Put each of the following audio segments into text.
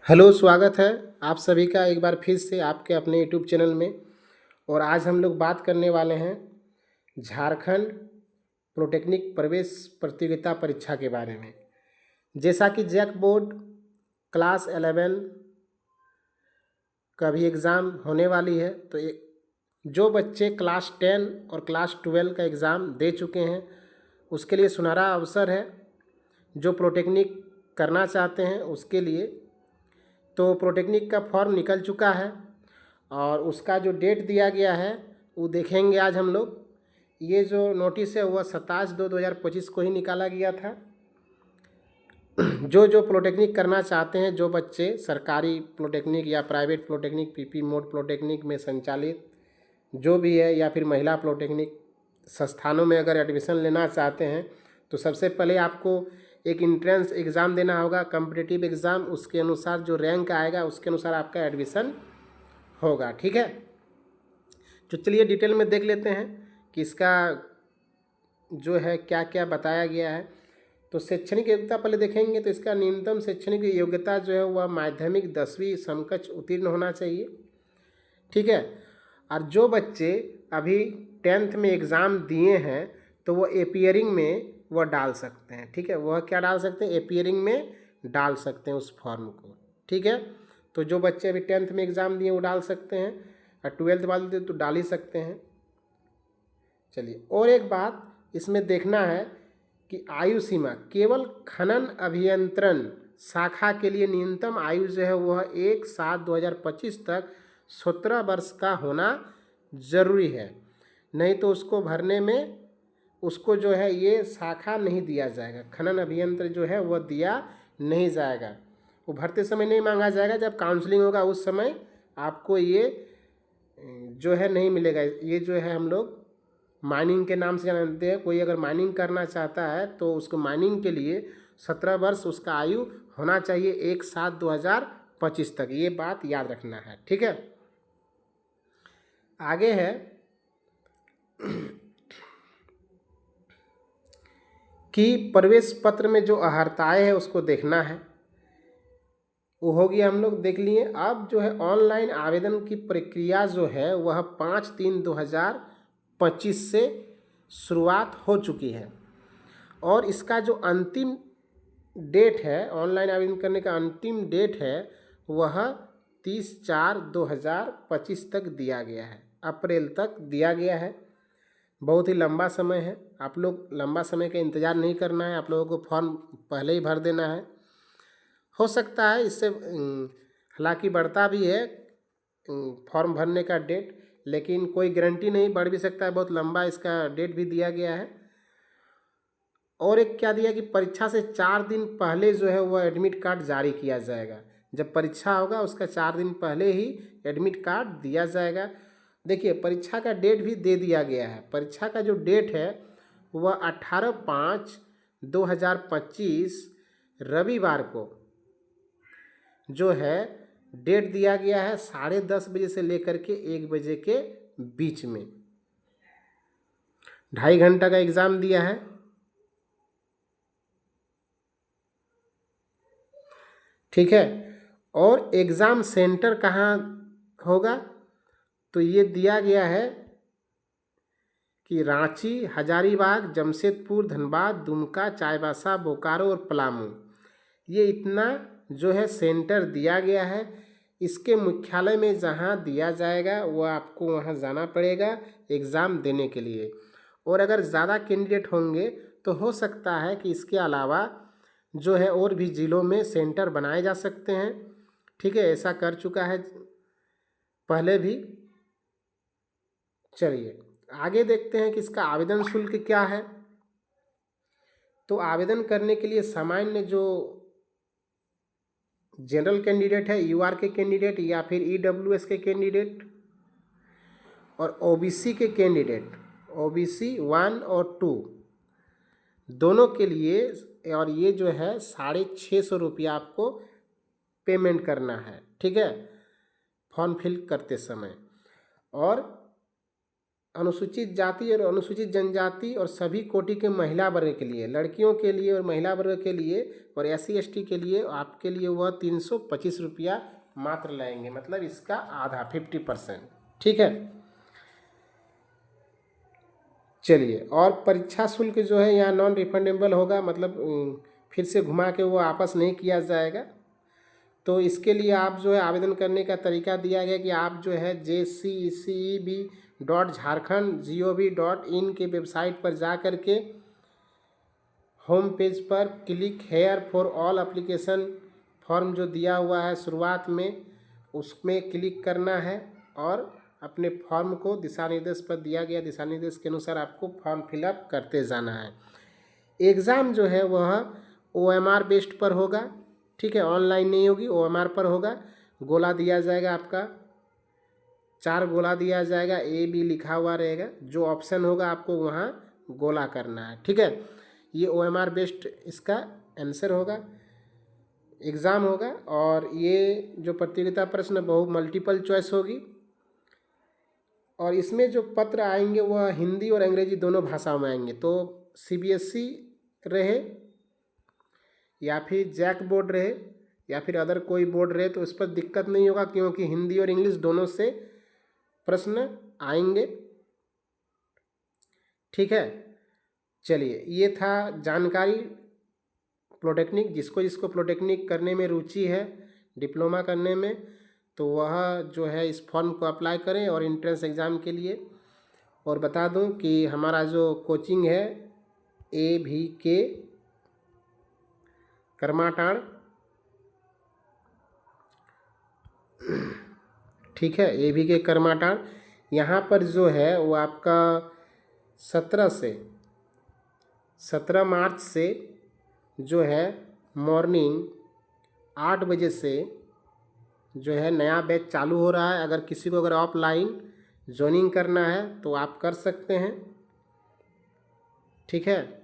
Hello, स्वागत है आप सभी का एक बार फिर से आपके अपने यूट्यूब चैनल में। और आज हम लोग बात करने वाले हैं झारखंड पॉलिटेक्निक प्रवेश प्रतियोगिता परीक्षा के बारे में। जैसा कि जैक बोर्ड क्लास 11 का भी एग्ज़ाम होने वाली है, तो जो बच्चे क्लास 10 और क्लास 12 का एग्ज़ाम दे चुके हैं उसके लिए सुनहरा अवसर है। जो पॉलिटेक्निक करना चाहते हैं उसके लिए तो पॉलिटेक्निक का फॉर्म निकल चुका है और उसका जो डेट दिया गया है वो देखेंगे आज हम लोग। ये जो नोटिस है वह 27/2/2025 को ही निकाला गया था। जो पॉलिटेक्निक करना चाहते हैं, जो बच्चे सरकारी पॉलिटेक्निक या private polytechnic, PP mode polytechnic में संचालित जो भी है, या फिर महिला पॉलिटेक्निक संस्थानों में अगर एडमिशन लेना चाहते हैं तो सबसे पहले आपको एक इंट्रेंस एग्ज़ाम देना होगा, कॉम्पिटिटिव एग्ज़ाम। उसके अनुसार जो रैंक आएगा उसके अनुसार आपका एडमिशन होगा, ठीक है। तो चलिए डिटेल में देख लेते हैं कि इसका जो है क्या क्या बताया गया है। तो शैक्षणिक योग्यता पहले देखेंगे तो इसका न्यूनतम शैक्षणिक योग्यता जो है वह माध्यमिक 10वीं समकक्ष उत्तीर्ण होना चाहिए, ठीक है। और जो बच्चे अभी 10th में एग्ज़ाम दिए हैं तो वो एपियरिंग में वह डाल सकते हैं, ठीक है। वह क्या डाल सकते हैं? एपियरिंग में डाल सकते हैं उस फॉर्म को, ठीक है। तो जो बच्चे अभी 10th में एग्ज़ाम दिए वो डाल सकते हैं, और 12th वाले तो डाल ही सकते हैं। चलिए, और एक बात इसमें देखना है कि आयु सीमा केवल खनन अभियंत्रण शाखा के लिए न्यूनतम आयु जो है वह 1/7/2025 तक 17 वर्ष का होना ज़रूरी है। नहीं तो उसको भरने में उसको जो है ये शाखा नहीं दिया जाएगा। खनन अभियंत्र जो है वह दिया नहीं जाएगा, वो भरते समय नहीं मांगा जाएगा। जब काउंसलिंग होगा उस समय आपको ये जो है नहीं मिलेगा। ये जो है हम लोग माइनिंग के नाम से जानते हैं। कोई अगर माइनिंग करना चाहता है तो उसको माइनिंग के लिए 17 वर्ष उसका आयु होना चाहिए 1/7/2025 तक। ये बात याद रखना है, ठीक है। आगे है कि प्रवेश पत्र में जो अहर्ताएँ है उसको देखना है। वो हो गया, हम लोग देख लिए। अब जो है ऑनलाइन आवेदन की प्रक्रिया जो है वह 5/3/2025 से शुरुआत हो चुकी है, और इसका जो अंतिम डेट है, ऑनलाइन आवेदन करने का अंतिम डेट है वह 30/4/2025 तक दिया गया है, अप्रैल तक दिया गया है। बहुत ही लंबा समय है। आप लोग लंबा समय का इंतज़ार नहीं करना है, आप लोगों को फॉर्म पहले ही भर देना है। हो सकता है इससे हालांकि बढ़ता भी है फॉर्म भरने का डेट, लेकिन कोई गारंटी नहीं, बढ़ भी सकता है। बहुत लंबा इसका डेट भी दिया गया है। और एक क्या दिया कि परीक्षा से 4 दिन पहले जो है वह एडमिट कार्ड जारी किया जाएगा। जब परीक्षा होगा उसका 4 दिन पहले ही एडमिट कार्ड दिया जाएगा। देखिए, परीक्षा का डेट भी दे दिया गया है। परीक्षा का जो डेट है वह 18/5/2025 रविवार को जो है डेट दिया गया है। 10:30 बजे से लेकर के 1 बजे के बीच में 2.5 घंटा का एग्ज़ाम दिया है, ठीक है। और एग्ज़ाम सेंटर कहाँ होगा तो ये दिया गया है कि रांची, हजारीबाग, जमशेदपुर, धनबाद, दुमका, चाईबासा, बोकारो और पलामू, ये इतना जो है सेंटर दिया गया है। इसके मुख्यालय में जहाँ दिया जाएगा वो आपको वहाँ जाना पड़ेगा एग्ज़ाम देने के लिए। और अगर ज़्यादा कैंडिडेट होंगे तो हो सकता है कि इसके अलावा जो है और भी ज़िलों में सेंटर बनाए जा सकते हैं, ठीक है। ऐसा कर चुका है पहले भी। चलिए आगे देखते हैं कि इसका आवेदन शुल्क क्या है। तो आवेदन करने के लिए सामान्य जो जनरल कैंडिडेट है, यूआर के कैंडिडेट या फिर ईडब्ल्यूएस के कैंडिडेट और ओबीसी के कैंडिडेट, ओबीसी 1 और 2 दोनों के लिए, और ये जो है 650 रुपया आपको पेमेंट करना है, ठीक है, फॉर्म फिल करते समय। और अनुसूचित जाति और अनुसूचित जनजाति और सभी कोटि के महिला वर्ग के लिए, लड़कियों के लिए और महिला वर्ग के लिए और SC ST के लिए आपके लिए वह 325 रुपया मात्र लगेंगे, मतलब इसका आधा 50%। ठीक है, चलिए। और परीक्षा शुल्क जो है यहाँ नॉन रिफंडेबल होगा, मतलब फिर से घुमा के वो वापस नहीं किया जाएगा। तो इसके लिए आप जो है आवेदन करने का तरीका दिया गया कि आप जो है JCECEB.Jharkhand.gov.in के वेबसाइट पर जा कर के होम पेज पर click here for all application form जो दिया हुआ है शुरुआत में, उसमें क्लिक करना है और अपने फॉर्म को दिशा निर्देश पर दिया गया दिशा निर्देश के अनुसार आपको फॉर्म फिलअप करते जाना है। एग्ज़ाम जो है वह OMR बेस्ड पर होगा। ठीक है, ऑनलाइन नहीं होगी, OMR पर होगा। गोला दिया जाएगा आपका, 4 गोला दिया जाएगा, A B लिखा हुआ रहेगा, जो ऑप्शन होगा आपको वहाँ गोला करना है। ठीक है, ये OMR बेस्ड इसका आंसर होगा, एग्ज़ाम होगा। और ये जो प्रतियोगिता प्रश्न बहु मल्टीपल चॉइस होगी और इसमें जो पत्र आएंगे वह हिंदी और अंग्रेजी दोनों भाषाओं में आएंगे। तो CBSE रहे या फिर जैक बोर्ड रहे या फिर अदर कोई बोर्ड रहे तो उस पर दिक्कत नहीं होगा, क्योंकि हिंदी और इंग्लिश दोनों से प्रश्न आएंगे। ठीक है, चलिए, ये था जानकारी पॉलिटेक्निक। जिसको पॉलिटेक्निक करने में रुचि है, डिप्लोमा करने में, तो वह जो है इस फॉर्म को अप्लाई करें और एंट्रेंस एग्ज़ाम के लिए। और बता दूं कि हमारा जो कोचिंग है AVK करमाटाड़, ठीक है, AVK करमाटाड़, यहाँ पर जो है वो आपका 17 मार्च से जो है मॉर्निंग 8 बजे से जो है नया बैच चालू हो रहा है। अगर किसी को अगर ऑफलाइन ज्वाइनिंग करना है तो आप कर सकते हैं। ठीक है,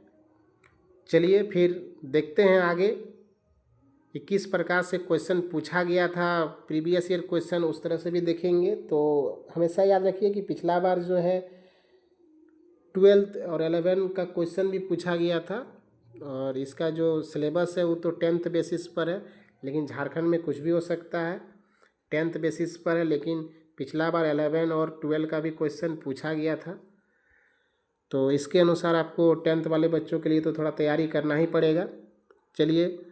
चलिए फिर देखते हैं आगे कि किस प्रकार से क्वेश्चन पूछा गया था, प्रीवियस ईयर क्वेश्चन उस तरह से भी देखेंगे। तो हमेशा याद रखिए कि पिछला बार जो है 12th और 11 का क्वेश्चन भी पूछा गया था और इसका जो सिलेबस है वो तो 10th बेसिस पर है, लेकिन झारखंड में कुछ भी हो सकता है। 10th बेसिस पर है, लेकिन पिछला बार 11 और 12 का भी क्वेश्चन पूछा गया था। तो इसके अनुसार आपको 10th वाले बच्चों के लिए तो थोड़ा तैयारी करना ही पड़ेगा। चलिए,